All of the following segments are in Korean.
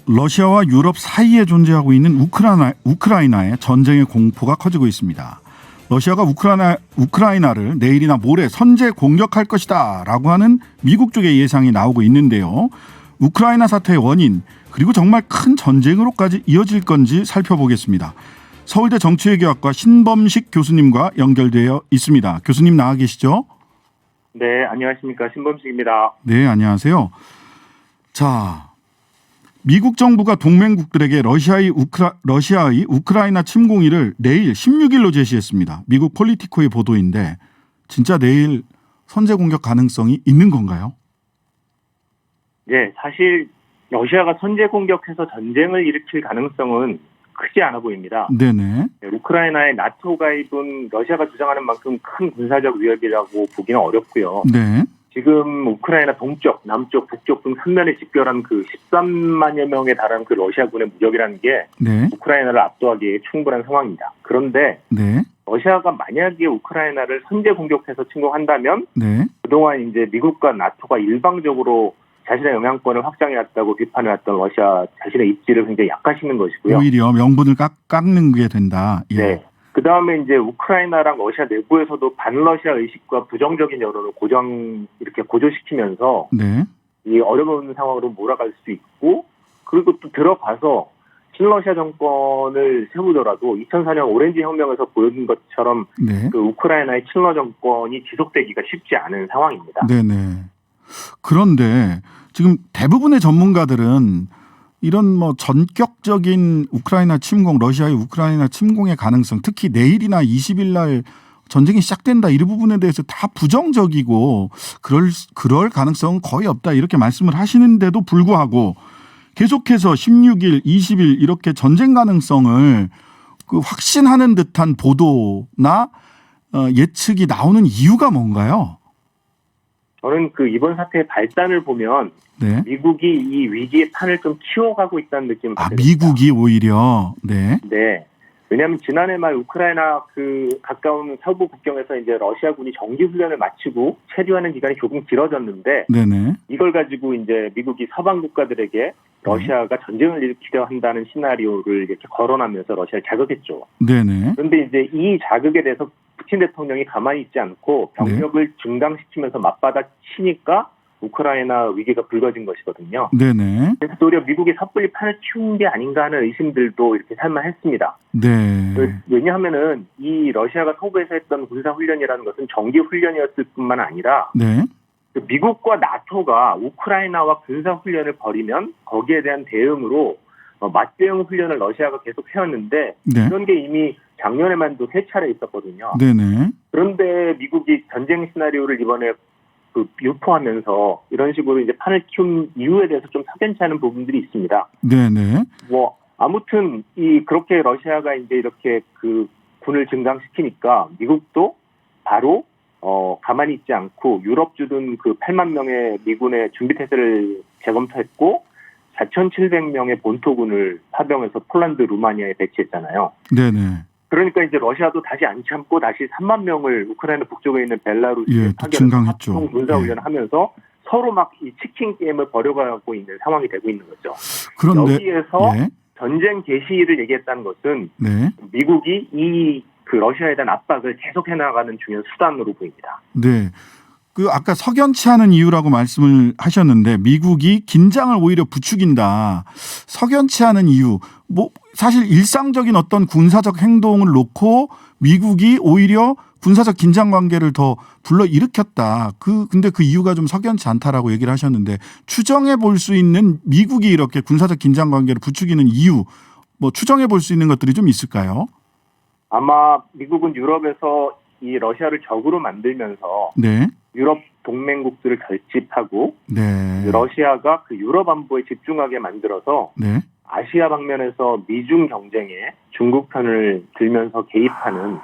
러시아와 유럽 사이에 존재하고 있는 우크라이나의 전쟁의 공포가 커지고 있습니다. 러시아가 우크라이나를 내일이나 모레 선제 공격할 것이다 라고 하는 미국 쪽의 예상이 나오고 있는데요. 우크라이나 사태의 원인 그리고 정말 큰 전쟁으로까지 이어질 건지 살펴보겠습니다. 서울대 정치외교학과 신범식 교수님과 연결되어 있습니다. 교수님 나와 계시죠? 네, 안녕하십니까. 신범식입니다. 네, 안녕하세요. 자, 미국 정부가 동맹국들에게 러시아의 우크라이나 침공일을 내일 16일로 제시했습니다. 미국 폴리티코의 보도인데 진짜 내일 선제 공격 가능성이 있는 건가요? 네, 사실 러시아가 선제 공격해서 전쟁을 일으킬 가능성은 크지 않아 보입니다. 네네. 우크라이나의 나토 가입은 러시아가 주장하는 만큼 큰 군사적 위협이라고 보기는 어렵고요. 네. 지금 우크라이나 동쪽, 남쪽, 북쪽 등 3면에 집결한 그 13만여 명에 달하는 그 러시아군의 무력이라는 게 네. 우크라이나를 압도하기에 충분한 상황입니다. 그런데 네. 러시아가 만약에 우크라이나를 선제 공격해서 침공한다면 네. 그동안 이제 미국과 나토가 일방적으로 자신의 영향권을 확장해왔다고 비판해왔던 러시아 자신의 입지를 굉장히 약화시키는 것이고요. 오히려 명분을 깎는 게 된다. 예. 네. 그 다음에 이제 우크라이나랑 러시아 내부에서도 반러시아 의식과 부정적인 여론을 이렇게 고조시키면서 네. 이 어려운 상황으로 몰아갈 수 있고, 그리고 또 들어가서 친러시아 정권을 세우더라도 2004년 오렌지 혁명에서 보여준 것처럼 네. 그 우크라이나의 친러 정권이 지속되기가 쉽지 않은 상황입니다. 네네. 그런데 지금 대부분의 전문가들은 이런 뭐 전격적인 우크라이나 침공, 러시아의 우크라이나 침공의 가능성, 특히 내일이나 20일 날 전쟁이 시작된다 이런 부분에 대해서 다 부정적이고 그럴 가능성은 거의 없다 이렇게 말씀을 하시는데도 불구하고 계속해서 16일, 20일 이렇게 전쟁 가능성을 그 확신하는 듯한 보도나 예측이 나오는 이유가 뭔가요? 저는 그 이번 사태의 발단을 보면 네. 미국이 이 위기의 판을 좀 키워가고 있다는 느낌을 받게 됩니다. 미국이 오히려 네. 네. 왜냐하면 지난해 말 우크라이나 그 가까운 서부 국경에서 이제 러시아군이 정기 훈련을 마치고 체류하는 기간이 조금 길어졌는데 네네. 이걸 가지고 이제 미국이 서방 국가들에게 러시아가 전쟁을 일으키려 한다는 시나리오를 이렇게 거론하면서 러시아를 자극했죠. 네네. 그런데 이제 이 자극에 대해서 푸틴 대통령이 가만히 있지 않고 병력을 증강시키면서 맞받아 치니까 우크라이나 위기가 불거진 것이거든요. 네네. 그래서 오히려 미국이 섣불리 판을 키운 게 아닌가 하는 의심들도 이렇게 살만했습니다. 네. 왜냐하면은 이 러시아가 서부에서 했던 군사훈련이라는 것은 정기훈련이었을 뿐만 아니라 네. 미국과 나토가 우크라이나와 군사훈련을 벌이면 거기에 대한 대응으로 맞대응 훈련을 러시아가 계속 해왔는데 네. 그런 게 이미 작년에만도 3차례 있었거든요. 네네. 그런데 미국이 전쟁 시나리오를 이번에 유포하면서 이런 식으로 이제 판을 키운 이유에 대해서 좀 석연치 않은 부분들이 있습니다. 네네. 아무튼 그렇게 러시아가 이제 이렇게 그 군을 증강시키니까 미국도 바로 가만히 있지 않고 유럽 주둔 그 8만 명의 미군의 준비태세를 재검토했고 4,700명의 본토군을 파병해서 폴란드, 루마니아에 배치했잖아요. 네네. 그러니까 이제 러시아도 다시 안 참고 다시 3만 명을 우크라이나 북쪽에 있는 벨라루스에 증강했죠. 군사훈련을 하면서 서로 막 이 치킨 게임을 벌여가고 있는 상황이 되고 있는 거죠. 그런데 여기에서 전쟁 개시를 얘기했다는 것은 미국이 그 러시아에 대한 압박을 계속해 나가는 중요한 수단으로 보입니다. 네. 그 아까 석연치 않은 이유라고 말씀을 하셨는데 미국이 긴장을 오히려 부추긴다. 석연치 않은 이유. 사실 일상적인 어떤 군사적 행동을 놓고 미국이 오히려 군사적 긴장 관계를 더 불러일으켰다. 근데 그 이유가 좀 석연치 않다라고 얘기를 하셨는데 추정해 볼 수 있는 미국이 이렇게 군사적 긴장 관계를 부추기는 이유, 추정해 볼 수 있는 것들이 좀 있을까요? 아마 미국은 유럽에서 이 러시아를 적으로 만들면서 네. 유럽 동맹국들을 결집하고 네. 러시아가 그 유럽 안보에 집중하게 만들어서 네. 아시아 방면에서 미중 경쟁에 중국 편을 들면서 개입하는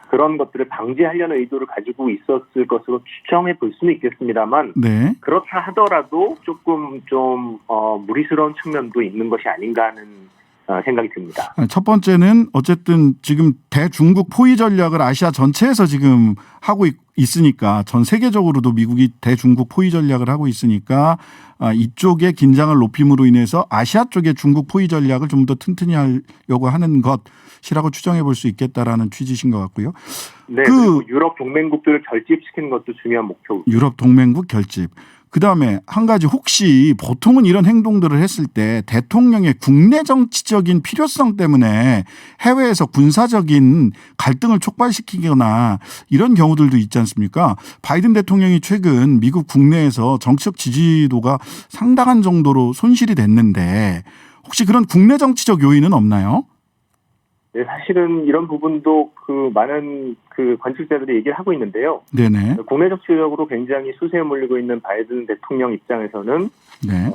그런 것들을 방지하려는 의도를 가지고 있었을 것으로 추정해 볼 수는 있겠습니다만 네. 그렇다 하더라도 조금 좀 무리스러운 측면도 있는 것이 아닌가 하는 생각이 듭니다. 첫 번째는 어쨌든 지금 대중국 포위 전략을 아시아 전체에서 지금 하고 있으니까 전 세계적으로도 미국이 대중국 포위 전략을 하고 있으니까 이쪽의 긴장을 높임으로 인해서 아시아 쪽의 중국 포위 전략을 좀 더 튼튼히 하려고 하는 것이라고 추정해 볼 수 있겠다라는 취지신 것 같고요. 네, 그리고 유럽 동맹국들을 결집시키는 것도 중요한 목표입니다. 유럽 동맹국 결집. 그다음에 한 가지 혹시 보통은 이런 행동들을 했을 때 대통령의 국내 정치적인 필요성 때문에 해외에서 군사적인 갈등을 촉발시키거나 이런 경우들도 있지 않습니까? 바이든 대통령이 최근 미국 국내에서 정치적 지지도가 상당한 정도로 손실이 됐는데 혹시 그런 국내 정치적 요인은 없나요? 네, 사실은 이런 부분도 많은 관측자들이 얘기를 하고 있는데요. 네네. 국내 정치적으로 굉장히 수세에 몰리고 있는 바이든 대통령 입장에서는 네.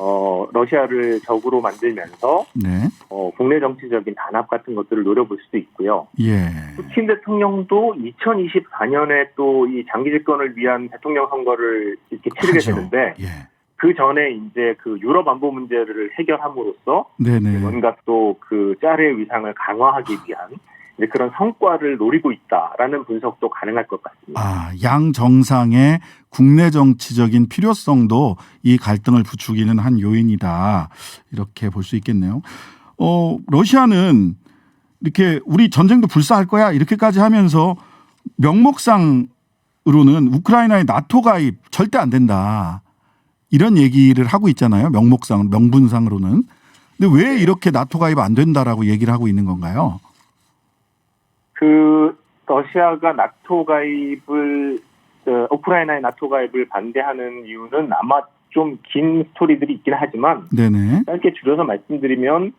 러시아를 적으로 만들면서 네. 국내 정치적인 단합 같은 것들을 노려볼 수도 있고요. 예. 푸틴 대통령도 2024년에 또 이 장기 집권을 위한 대통령 선거를 이렇게 치르게 하죠. 되는데 예. 그 전에 이제 유럽 안보 문제를 해결함으로써 네네. 뭔가 또 짜르의 위상을 강화하기 위한 이제 그런 성과를 노리고 있다라는 분석도 가능할 것 같습니다. 양 정상의 국내 정치적인 필요성도 이 갈등을 부추기는 한 요인이다. 이렇게 볼 수 있겠네요. 러시아는 이렇게 우리 전쟁도 불사할 거야 이렇게까지 하면서 명목상으로는 우크라이나의 나토 가입 절대 안 된다. 이런 얘기를 하고 있잖아요. 명분상으로는. 근데 왜 이렇게 나토 가입 안 된다라고 얘기를 하고 있는 건가요? 러시아가 나토 가입을 우크라이나의 나토 가입을 반대하는 이유는 아마 좀 긴 스토리들이 있긴 하지만 네네. 짧게 줄여서 말씀드리면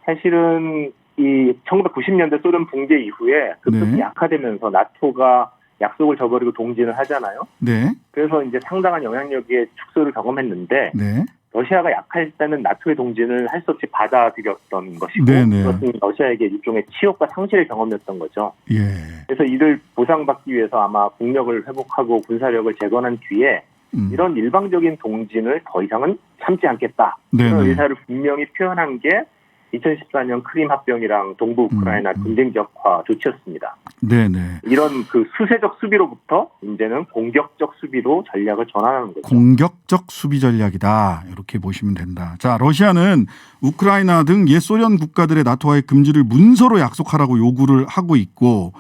사실은 이 1990년대 소련 붕괴 이후에 급격히 네. 약화되면서 나토가 약속을 저버리고 동진을 하잖아요. 네. 그래서 이제 상당한 영향력의 축소를 경험했는데 네. 러시아가 약할 때는 나토의 동진을 할 수 없이 받아들였던 것이고 네네. 그것은 러시아에게 일종의 치욕과 상실의 경험이었던 거죠. 예. 그래서 이를 보상받기 위해서 아마 국력을 회복하고 군사력을 재건한 뒤에 이런 일방적인 동진을 더 이상은 참지 않겠다. 네네. 그런 의사를 분명히 표현한 게 2014년 크림 합병이랑 동부 우크라이나 분쟁 격화 조치였습니다. 네네. 이런 수세적 수비로부터 이제는 공격적 수비로 전략을 전환하는 거죠. 공격적 수비 전략이다. 이렇게 보시면 된다. 자, 러시아는 우크라이나 등 옛 소련 국가들의 나토와의 금지를 문서로 약속하라고 요구를 하고 있고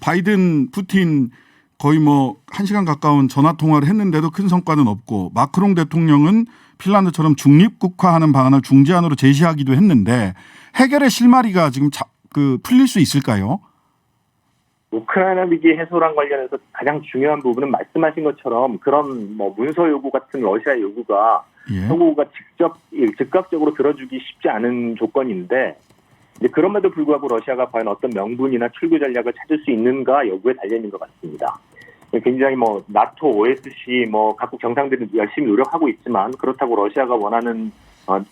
바이든, 푸틴 거의 1시간 가까운 전화 통화를 했는데도 큰 성과는 없고 마크롱 대통령은 핀란드처럼 중립국화하는 방안을 중재안으로 제시하기도 했는데 해결의 실마리가 지금 풀릴 수 있을까요? 우크라이나 위기 해소랑 관련해서 가장 중요한 부분은 말씀하신 것처럼 그런 문서 요구 같은 러시아 요구가 서구가 즉각적으로 들어주기 쉽지 않은 조건인데 이제 그럼에도 불구하고 러시아가 과연 어떤 명분이나 출구 전략을 찾을 수 있는가 여부에 달려 있는 것 같습니다. 굉장히 나토, OSC 각국 정상들이 열심히 노력하고 있지만 그렇다고 러시아가 원하는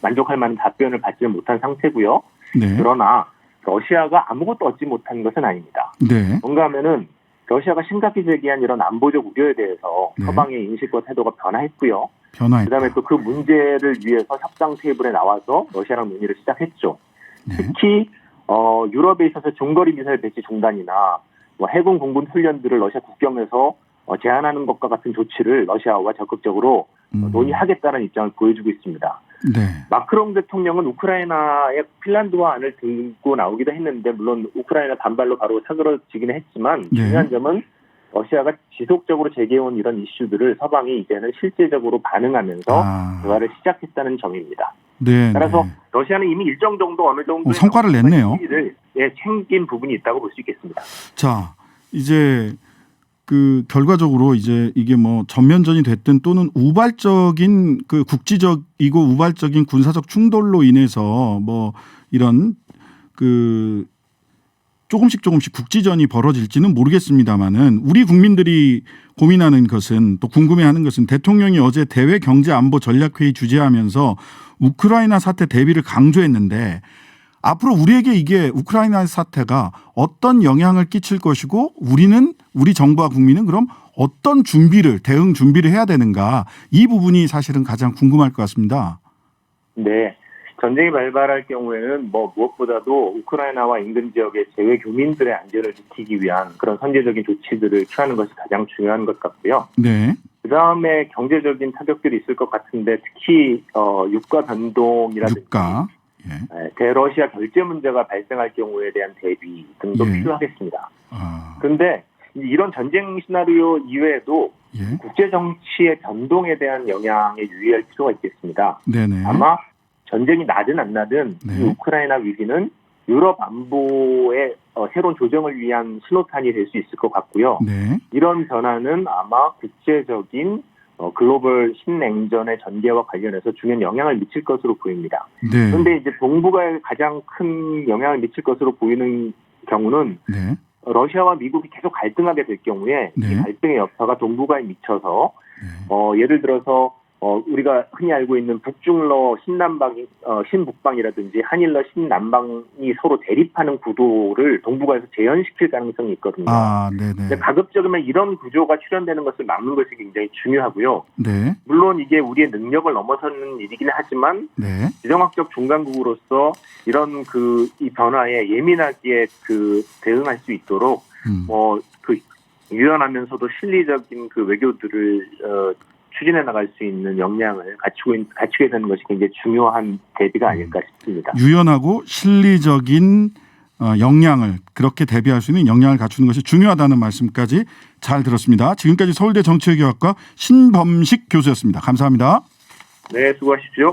만족할 만한 답변을 받지는 못한 상태고요. 네. 그러나 러시아가 아무것도 얻지 못한 것은 아닙니다. 네. 뭔가 하면은 러시아가 심각히 제기한 이런 안보적 우려에 대해서 네. 서방의 인식과 태도가 변화했고요. 변화했다. 그다음에 또 그 문제를 위해서 협상 테이블에 나와서 러시아랑 논의를 시작했죠. 네. 특히 유럽에 있어서 중거리 미사일 배치 중단이나 해군 공군 훈련들을 러시아 국경에서 제한하는 것과 같은 조치를 러시아와 적극적으로 논의하겠다는 입장을 보여주고 있습니다. 네. 마크롱 대통령은 우크라이나의 핀란드와 안을 들고 나오기도 했는데 물론 우크라이나 반발로 바로 사그러지기는 했지만 중요한 점은 러시아가 지속적으로 제기해온 이런 이슈들을 서방이 이제는 실제적으로 반응하면서 대화를 시작했다는 점입니다. 네. 따라서 러시아는 이미 일정 정도 어느 정도 성과를 냈네요. 챙긴 부분이 있다고 볼 수 있겠습니다. 자, 이제 결과적으로 이제 이게 전면전이 됐든 또는 우발적인 국지적이고 우발적인 군사적 충돌로 인해서 이런 조금씩 국지전이 벌어질지는 모르겠습니다만은 우리 국민들이 고민하는 것은 또 궁금해하는 것은 대통령이 어제 대외 경제 안보 전략회의 주재하면서 우크라이나 사태 대비를 강조했는데 앞으로 우리에게 이게 우크라이나 사태가 어떤 영향을 끼칠 것이고 우리 정부와 국민은 그럼 어떤 대응 준비를 해야 되는가 이 부분이 사실은 가장 궁금할 것 같습니다. 네. 전쟁이 발발할 경우에는 무엇보다도 우크라이나와 인근 지역의 재외 교민들의 안전을 지키기 위한 그런 선제적인 조치들을 취하는 것이 가장 중요한 것 같고요. 네. 그다음에 경제적인 타격들이 있을 것 같은데 특히 유가 변동이라든지 유가. 예. 대러시아 결제 문제가 발생할 경우에 대한 대비 등도 예. 필요하겠습니다. 아. 그런데 이런 전쟁 시나리오 이외에도 예. 국제 정치의 변동에 대한 영향에 유의할 필요가 있겠습니다. 네네. 아마 전쟁이 나든 안 나든 네. 이 우크라이나 위기는 유럽 안보의 새로운 조정을 위한 신호탄이 될 수 있을 것 같고요. 네. 이런 변화는 아마 국제적인 글로벌 신냉전의 전개와 관련해서 중요한 영향을 미칠 것으로 보입니다. 네. 그런데 이제 동북아에 가장 큰 영향을 미칠 것으로 보이는 경우는 네. 러시아와 미국이 계속 갈등하게 될 경우에 네. 이 갈등의 여파가 동북아에 미쳐서 네. 예를 들어서 우리가 흔히 알고 있는 북중러 신북방이라든지 한일러 신남방이 서로 대립하는 구도를 동북아에서 재현시킬 가능성이 있거든요. 아, 네네. 근데 가급적이면 이런 구조가 출현되는 것을 막는 것이 굉장히 중요하고요. 네. 물론 이게 우리의 능력을 넘어서는 일이긴 하지만 네. 지정학적 중간국으로서 이런 이 변화에 예민하게 대응할 수 있도록 유연하면서도 실리적인 외교들을 추진해 나갈 수 있는 역량을 갖추게 되는 것이 굉장히 중요한 대비가 아닐까 싶습니다. 유연하고 실리적인 역량을 그렇게 대비할 수 있는 역량을 갖추는 것이 중요하다는 말씀까지 잘 들었습니다. 지금까지 서울대 정치외교학과 신범식 교수였습니다. 감사합니다. 네, 수고하십시오.